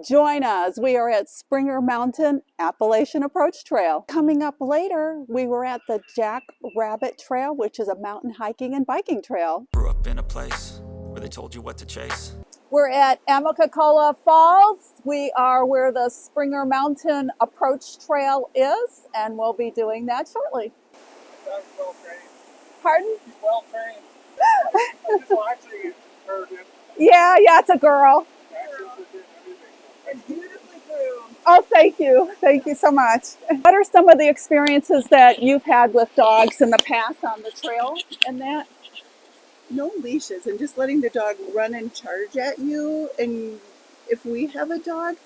Join us. We are at Springer Mountain Appalachian Approach Trail. Coming up later, we were at the Jack Rabbit Trail, which is a mountain hiking and biking trail. Grew up in a place where they told you what to chase. We're at Amicalola Falls. We are where the Springer Mountain Approach Trail is, and we'll be doing that shortly. Dog's well trained. Pardon? He's well trained. I'm just watching it. Yeah, it's a girl. And beautifully groomed. Oh, thank you. Thank you so much. What are some of the experiences that you've had with dogs in the past on the trail and that? No leashes and just letting the dog run and charge at you. And if we have a dog,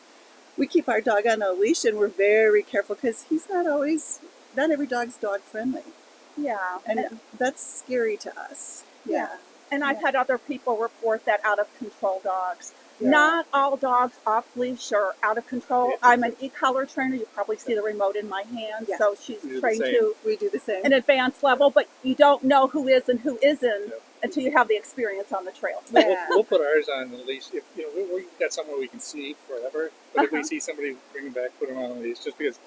we keep our dog on a leash and we're very careful because not every dog's dog friendly. Yeah. And that's scary to us. Yeah. And I've had other people report that out of control dogs. Yeah. Not all dogs off leash are out of control. I'm an e-collar trainer. You probably see the remote in my hand. Yeah. So she's trained to We do the same. an advanced level, but you don't know who is and who isn't until you have the experience on the trail. Yeah. We'll put ours on the leash. If we've got somewhere we can see forever, but if we see somebody bring them back, put them on the leash, just because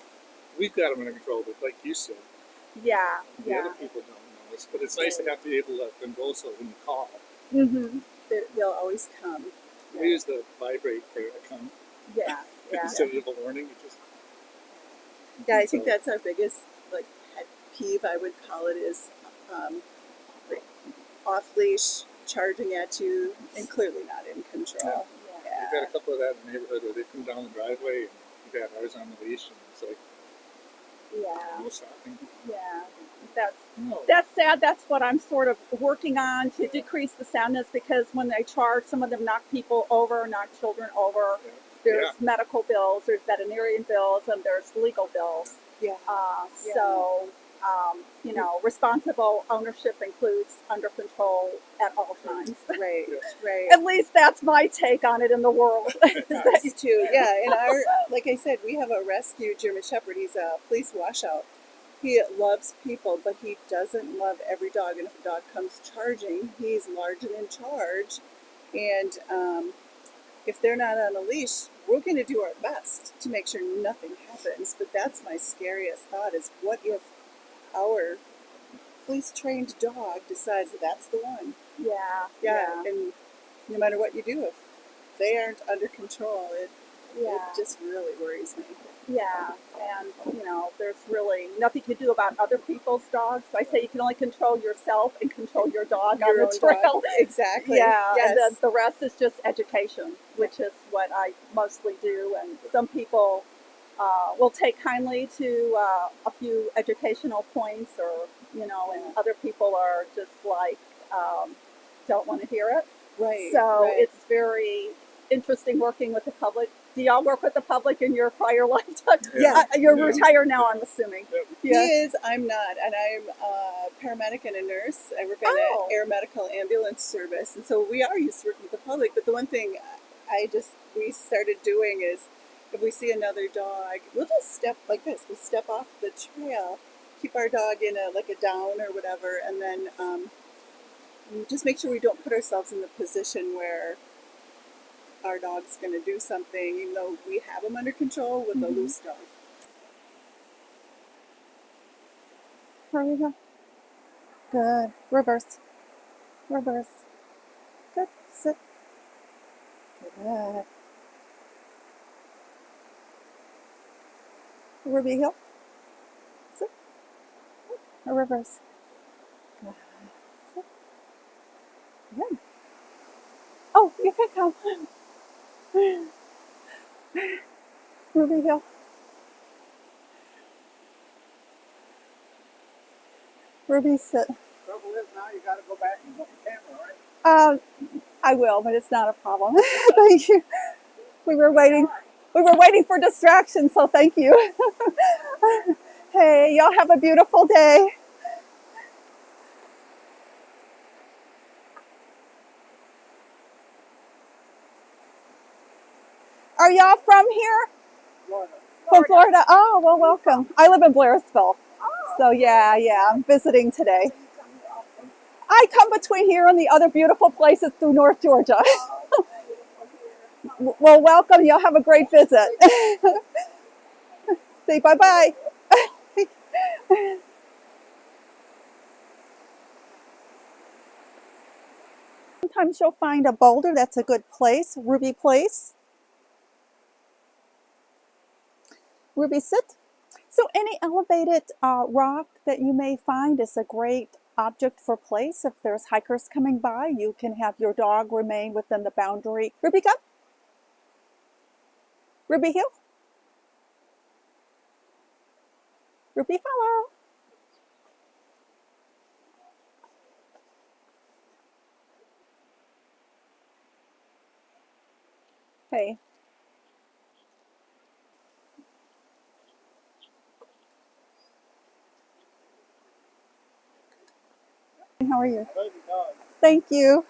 we've got them under control. But like you said, the other people don't know this. But it's nice to have to be able to let them go. So when you call, Mm-hmm. They'll always come. we use the vibrate for a come Yeah. instead of a warning. It just I think that's our biggest pet peeve, I would call it, is off leash charging at you and clearly not in control. we've got a couple of that in the neighborhood where they come down the driveway and we've got ours on the leash, and it's like no stopping. That's sad. That's what I'm sort of working on to decrease the sadness, because when they charge, some of them knock people over, knock children over. There's medical bills, there's veterinarian bills, and there's legal bills. Yeah. So, responsible ownership includes under control at all times. Right. At least that's my take on it in the world. Us too. Yeah. And like I said, we have a rescue German Shepherd. He's a police washout. He loves people, but he doesn't love every dog. And if a dog comes charging, he's large and in charge. And if they're not on a leash, we're going to do our best to make sure nothing happens. But that's my scariest thought, is what if our police-trained dog decides that's the one? Yeah. And no matter what you do, if they aren't under control, it just really worries me. Yeah, and there's really nothing you can do about other people's dogs. I say you can only control yourself and control your dog on the trail. Exactly. Yeah, Yes. and then the rest is just education, which is what I mostly do. And some people will take kindly to a few educational points, or and other people are just like don't want to hear it. Right. So it's very interesting working with the public. Do y'all work with the public in your prior lifetime? Yeah. You're retired now, I'm assuming. He is. I'm not. And I'm a paramedic and a nurse. I work at an air medical ambulance service. And so we are used to working with the public. But the one thing we started doing is, if we see another dog, we'll just step like this. We'll step off the trail, keep our dog in a down or whatever, and then just make sure we don't put ourselves in the position where our dog's going to do something, even though we have them under control with a loose dog. Here we go. Good. Reverse. Good. Sit. Good. Ruby heel. Sit. Reverse. Good. Sit. Good. Oh, you can come. Ruby heel. Ruby, sit. Trouble is now you got to go back and look at the camera, right? I will, but it's not a problem. Thank you. We were waiting for distraction, so thank you. Hey, y'all have a beautiful day. Are y'all from here? Florida. From Florida? Oh, well, welcome. I live in Blairsville. So yeah, I'm visiting today. I come between here and the other beautiful places through North Georgia. Well, welcome. You'll have a great visit. Say bye-bye. Sometimes you'll find a boulder that's a good place. Ruby place. Ruby, sit. So any elevated rock that you may find is a great object for place. If there's hikers coming by, you can have your dog remain within the boundary. Ruby, come. Ruby, heel. Ruby, follow. Hey. How are you? Thank you.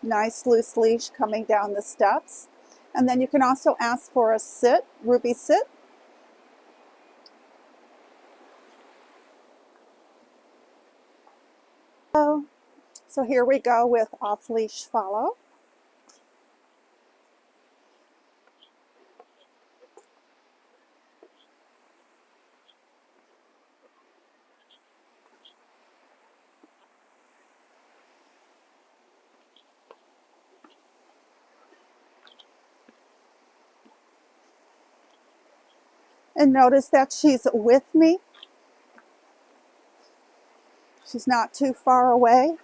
Nice loose leash coming down the steps. And then you can also ask for a sit. Ruby, sit. So here we go with off-leash follow. And notice that she's with me. She's not too far away.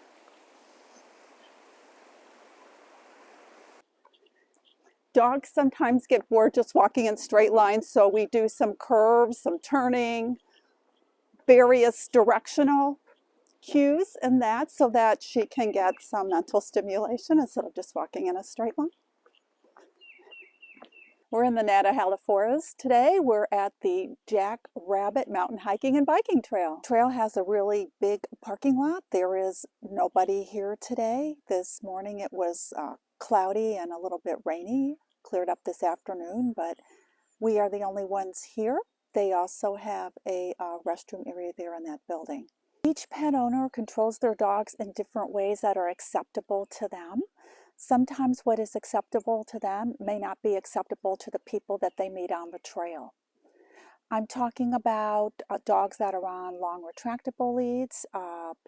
Dogs sometimes get bored just walking in straight lines, so we do some curves, some turning, various directional cues in that so that she can get some mental stimulation instead of just walking in a straight line. We're in the Nantahala Forest today. We're at the Jack Rabbit Mountain Hiking and Biking Trail. Trail has a really big parking lot. There is nobody here today. This morning it was cloudy and a little bit rainy. Cleared up this afternoon, but we are the only ones here. They also have a restroom area there in that building. Each pet owner controls their dogs in different ways that are acceptable to them. Sometimes what is acceptable to them may not be acceptable to the people that they meet on the trail. I'm talking about dogs that are on long retractable leads.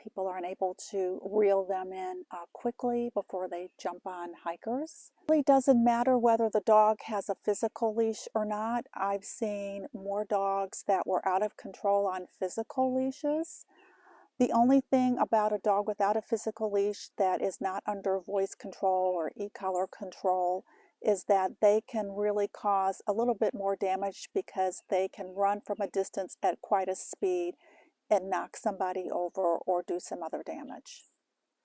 People aren't able to reel them in quickly before they jump on hikers. It really doesn't matter whether the dog has a physical leash or not. I've seen more dogs that were out of control on physical leashes. The only thing about a dog without a physical leash that is not under voice control or e-collar control is that they can really cause a little bit more damage because they can run from a distance at quite a speed and knock somebody over or do some other damage.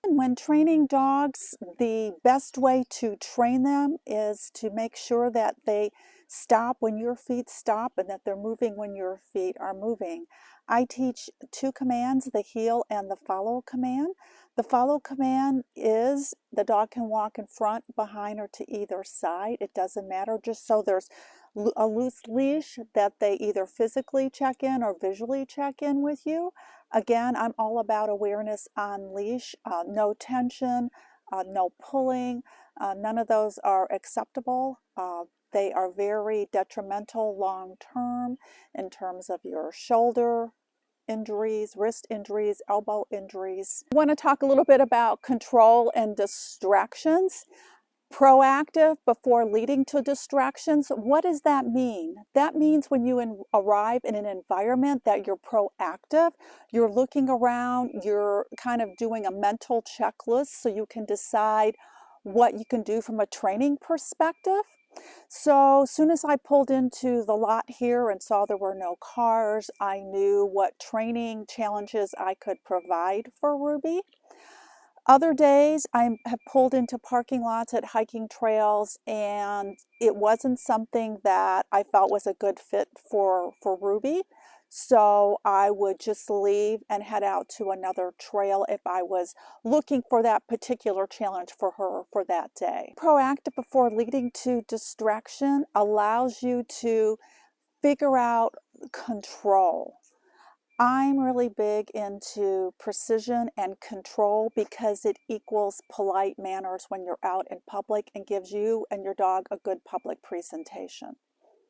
And when training dogs, the best way to train them is to make sure that they stop when your feet stop and that they're moving when your feet are moving. I teach two commands, the heel and the follow command. The follow command is the dog can walk in front, behind, or to either side. It doesn't matter, just so there's a loose leash that they either physically check in or visually check in with you. Again, I'm all about awareness on leash, no tension, no pulling. None of those are acceptable. They are very detrimental long term in terms of your shoulder injuries, wrist injuries, elbow injuries. I want to talk a little bit about control and distractions. Proactive before leading to distractions. What does that mean? That means when you arrive in an environment that you're proactive, you're looking around, you're kind of doing a mental checklist so you can decide what you can do from a training perspective. So as soon as I pulled into the lot here and saw there were no cars, I knew what training challenges I could provide for Ruby. Other days, I have pulled into parking lots at hiking trails, and it wasn't something that I felt was a good fit for Ruby. So I would just leave and head out to another trail if I was looking for that particular challenge for her for that day. Proactive before leading to distraction allows you to figure out control. I'm really big into precision and control because it equals polite manners when you're out in public and gives you and your dog a good public presentation.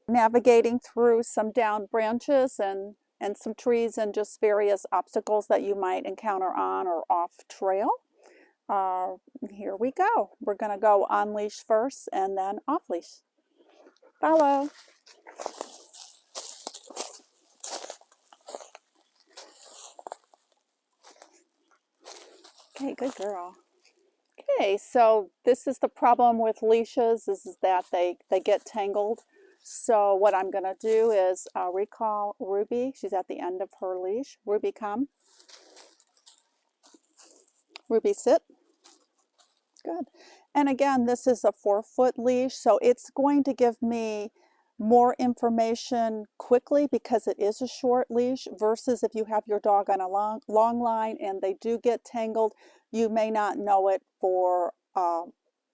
Navigating through some down branches and some trees and just various obstacles that you might encounter on or off trail. Here we go. We're going to go on leash first and then off leash. Follow. Okay, good girl. Okay, so this is the problem with leashes, is that they get tangled. So what I'm going to do is recall Ruby. She's at the end of her leash. Ruby, come. Ruby, sit. Good. And again, this is a 4-foot leash, so it's going to give me more information quickly because it is a short leash versus if you have your dog on a long line and they do get tangled, you may not know it for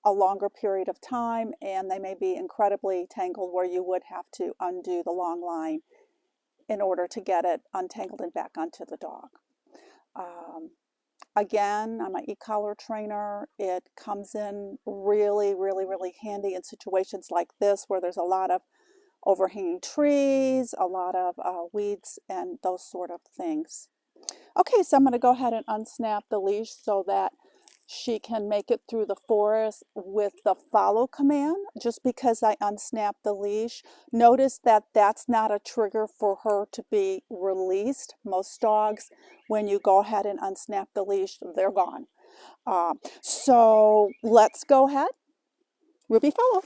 a longer period of time and they may be incredibly tangled where you would have to undo the long line in order to get it untangled and back onto the dog. Again, I'm an e-collar trainer. It comes in really, really, really handy in situations like this where there's a lot of overhanging trees, a lot of weeds and those sort of things. Okay, so I'm going to go ahead and unsnap the leash so that she can make it through the forest with the follow command. Just because I unsnap the leash, notice that that's not a trigger for her to be released. Most dogs, when you go ahead and unsnap the leash, they're gone. So let's go ahead. Ruby, follow.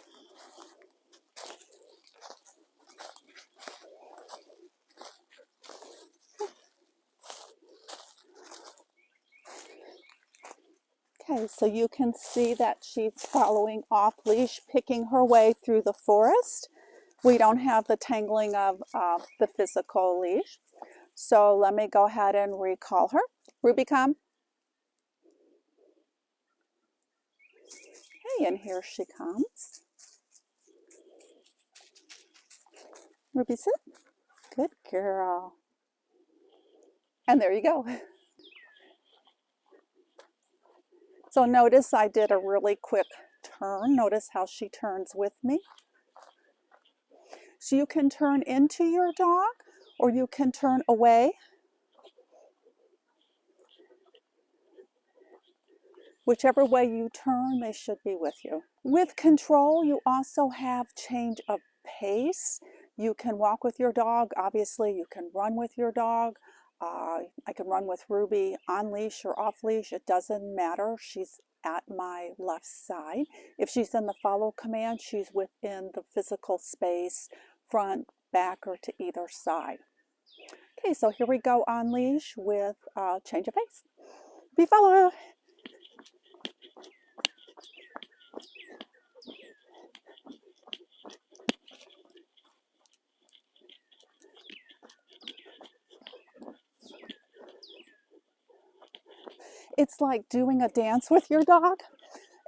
Okay, so you can see that she's following off leash, picking her way through the forest. We don't have the tangling of the physical leash. So let me go ahead and recall her. Ruby, come. Okay, and here she comes. Ruby, sit. Good girl. And there you go. So notice I did a really quick turn. Notice how she turns with me. So you can turn into your dog or you can turn away. Whichever way you turn, they should be with you. With control, you also have change of pace. You can walk with your dog. Obviously, you can run with your dog. I can run with Ruby on leash or off leash. It doesn't matter. She's at my left side. If she's in the follow command, she's within the physical space, front, back, or to either side. Okay, so here we go on leash with change of pace. Be follow. It's like doing a dance with your dog,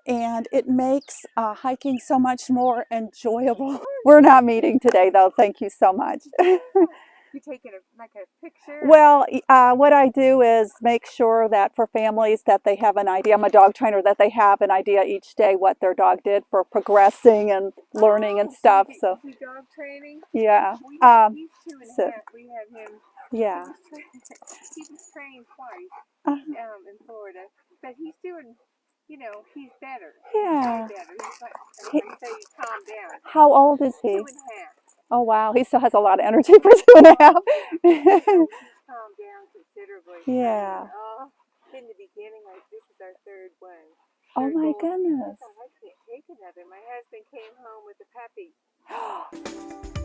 and it makes hiking so much more enjoyable. We're not meeting today, though. Thank you so much. You taking like a picture? Well, what I do is make sure that for families that they have an idea. I'm a dog trainer, that they have an idea each day what their dog did for progressing and learning and stuff. So dog training. yeah. We have, he's 2.5. We have him. Yeah. He was trained twice in Florida, but he's doing you know, he's better. Yeah. He's better. He's like, I say he's calmed down. How old is he? 2.5. Oh, wow. He still has a lot of energy for 2.5. He's calmed down considerably. Yeah. Oh, in the beginning, this is our third one. Oh, Third my goal. goodness. I thought, I can't take another. My husband came home with a puppy.